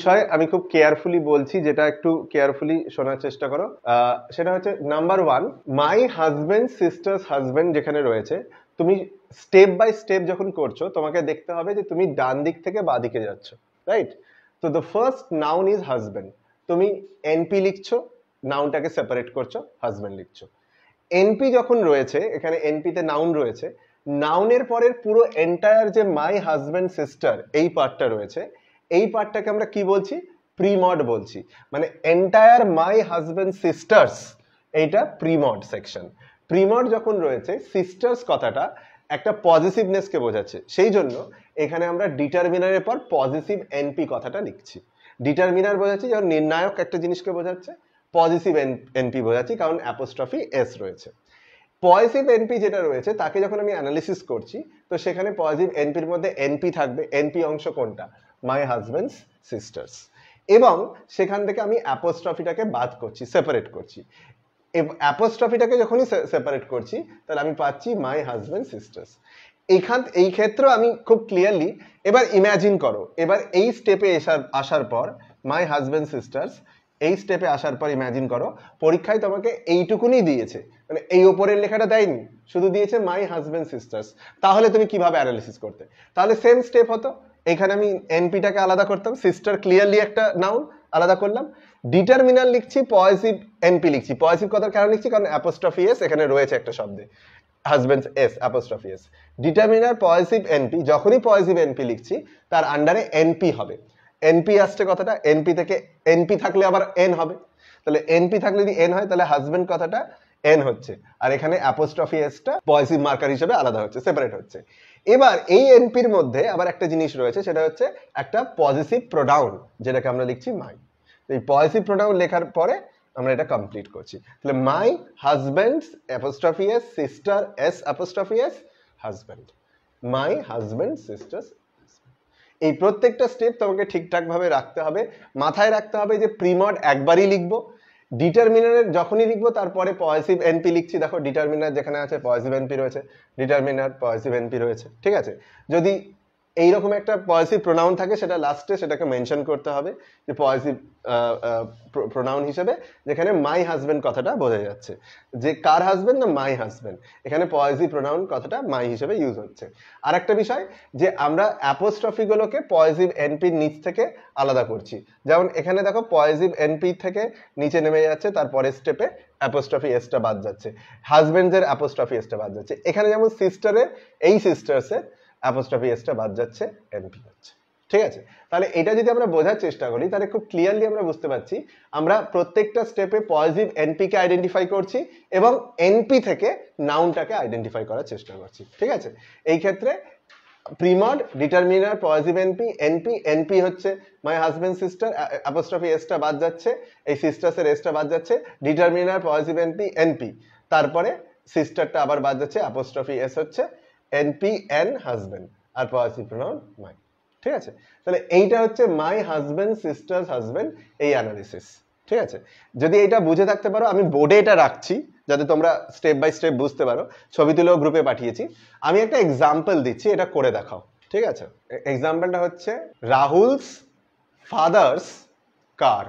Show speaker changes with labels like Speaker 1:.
Speaker 1: বিষয় আমি খুব কেয়ারফুলি বলছি, যেটা একটু কেয়ারফুলি শোনার চেষ্টা করো। সেটা হচ্ছে নাম্বার 1, মাই হাজবেন্ড সিস্টার্স হাজবেন্ড যেখানে রয়েছে, তুমি স্টেপ বাই স্টেপ যখন করছো তোমাকে দেখতে হবে যে তুমি ডান দিক থেকে বাঁ দিকে যাচ্ছ, রাইট? তো the first noun is husband, তুমি এনপি লিখছো, নাউনটাকে সেপারেট করছো, হাজবেন্ড লিখছো। এনপি যখন রয়েছে এখানে, এনপিতে নাউন রয়েছে, নাউনের পরের পুরো এন্টায়ার যে মাই হাজবেন্ড সিস্টার এই পার্টটা রয়েছে, এই পার্টটাকে আমরা কি বলছি? প্রিমড বলছি। মানে এন্টায়ার মাই হাজবেন্ড সিস্টার্স এইটা প্রিমড সেকশন। প্রিমড যখন রয়েছে, সিস্টার্স কথাটা একটা পজিটিভনেসকে বোঝাচ্ছে, সেই জন্য এখানে আমরা ডিটারমিনারের পর পজিটিভ এনপি কথাটা লিখছি। ডিটারমিনার বোঝাচ্ছি যখন নির্ণায়ক একটা জিনিসকে বোঝাচ্ছে, পজিটিভ এনপি বোঝাচ্ছি কারণ অ্যাপোস্ট্রফি এস রয়েছে। পজিটিভ এনপি যেটা রয়েছে তাকে যখন আমি অ্যানালিসিস করছি, তো সেখানে পজিটিভ এনপির মধ্যে এনপি থাকবে। এনপি অংশ কোনটা? মাই হাজবেন্ডস সিস্টার্স। এবং সেখান থেকে আমি অ্যাপোস্ট্রফিটাকে বাদ করছি, সেপারেট করছি। অ্যাপোস্ট্রফিটাকে যখনই সেপারেট করছি তাহলে আমি পাচ্ছি মাই হাজবেন্ড সিস্টার্স। এই ক্ষেত্রে আমি খুব ক্লিয়ারলি, এবার ইমাজিন করো, এবার এই স্টেপে আসার পর মাই হাজবেন্ড সিস্টার্স, এই স্টেপে আসার পর ইমাজিন করো পরীক্ষায় তোমাকে এইটুকুনি দিয়েছে, মানে এই ওপরের লেখাটা দেয়নি, শুধু দিয়েছে মাই হাজবেন্ড সিস্টার্স। তাহলে তুমি কিভাবে অ্যানালিসিস করতে? তাহলে সেম স্টেপ হতো, এখানে আমি এনপিটাকে আলাদা করতাম, সিস্টার ক্লিয়ারলি একটা নাউন, আলাদা করলাম। ডিটারমিনার লিখছি, পজিটিভ এনপি লিখছি। পজিটিভ কথার কারণ লিখছি কারণ অ্যাপোস্ট্রফি এস এখানে রয়েছে একটা শব্দে, husband's S apostrophe S. Determiner positive NP, যখনই পজিটিভ এনপি লিখছি তার আন্ডারে এনপি হবে। এনপি আসছে কথাটা, এনপি থেকে এনপি থাকলে আবার এন হবে, তাহলে এনপি থাকলে যদি এন হয় তাহলে হাজবেন্ড কথাটা এন হচ্ছে, আর এখানে অ্যাপোস্ট্রফি এসটা পজিটিভ মার্কার হিসেবে আলাদা হচ্ছে, সেপারেট হচ্ছে। এবার এই এনপির মধ্যে আবার একটা জিনিস রয়েছে, সেটা হচ্ছে একটা পজিটিভ প্রোনাউন, যেটাকে আমরা লিখছি মাই। এই পজিটিভ প্রোনাউন লেখার পরে আমরা এটা কমপ্লিট করছি। তাহলে my husband's apostrophe S sister S apostrophe S husband, my husband sisters. এই প্রত্যেকটা স্টেপ তোমাকে ঠিকঠাক ভাবে রাখতে হবে, মাথায় রাখতে হবে যে প্রিমড একবারই লিখবো, ডিটারমিনারের যখনই লিখবো তারপরে পজিটিভ এনপি লিখছি। দেখো ডিটারমিনার যেখানে আছে পজিটিভ এনপি রয়েছে, ডিটারমিনার পজিটিভ এনপি রয়েছে, ঠিক আছে? যদি এইরকম একটা পজিটিভ প্রোনাউন থাকে সেটা লাস্টে সেটাকে মেনশন করতে হবে যে পজিটিভ প্রোনাউন হিসেবে, যেখানে মাই হাজবেন্ড কথাটা বোঝা যাচ্ছে যে কার হাজবেন্ড না মাই হাজবেন্ড, এখানে পজিটিভ প্রোনাউন কথাটা মাই হিসেবে ইউজ হচ্ছে। আর একটা বিষয় যে আমরা অ্যাপোস্ট্রফি গুলোকে পজিটিভ এনপির নিচ থেকে আলাদা করছি, যেমন এখানে দেখো পজিটিভ এনপি থেকে নিচে নেমে যাচ্ছে, তারপরে স্টেপে অ্যাপোস্ট্রফি এসটা বাদ যাচ্ছে, হাজবেন্ডের অ্যাপোস্ট্রফি এসটা বাদ যাচ্ছে। এখানে যেমন সিস্টারের, এই সিস্টার্সের অ্যাপোস্ট্রফি এসটা বাদ যাচ্ছে, এনপি হচ্ছে, ঠিক আছে? তাহলে এটা যদি আমরা বোঝার চেষ্টা করি তাহলে খুব ক্লিয়ারলি আমরা বুঝতে পারছি আমরা প্রত্যেকটা স্টেপে পজিটিভ এনপি কে আইডেন্টিফাই করছি এবং এনপি থেকে নাউনটাকে আইডেন্টিফাই করার চেষ্টা করছি, ঠিক আছে? এই ক্ষেত্রে primed, determiner, positive NP, NP, NP হচ্ছে মাই হাজবেন্ড সিস্টার, অ্যাপোস্ট্রফি এসটা বাদ যাচ্ছে, এই সিস্টার্সের এসটা বাদ যাচ্ছে, ডিটারমিনার পজিটিভ এনপি, এনপি, তারপরে সিস্টারটা আবার বাদ যাচ্ছে, অ্যাপোস্ট্রফি এস হচ্ছে এনপি এন হাজবেন্ড, আর পজিটিভ প্রোনাউন মাই, ঠিক আছে? তাহলে এইটা হচ্ছে মাই হাজবেন্ড সিস্টার্স হাজবেন্ড, এই অ্যানালিসিস, ঠিক আছে? যদি এটা বুঝে থাকতে পারো, আমি বোর্ডে এটা রাখছি যাতে তোমরা স্টেপ বাই স্টেপ বুঝতে পারো, ছবি তুলেও গ্রুপে পাঠিয়েছি। আমি একটা এক্সাম্পল দিচ্ছি, এটা করে দেখাও, ঠিক আছে? এক্সাম্পলটা হচ্ছে রাহুলস ফাদার্স কার।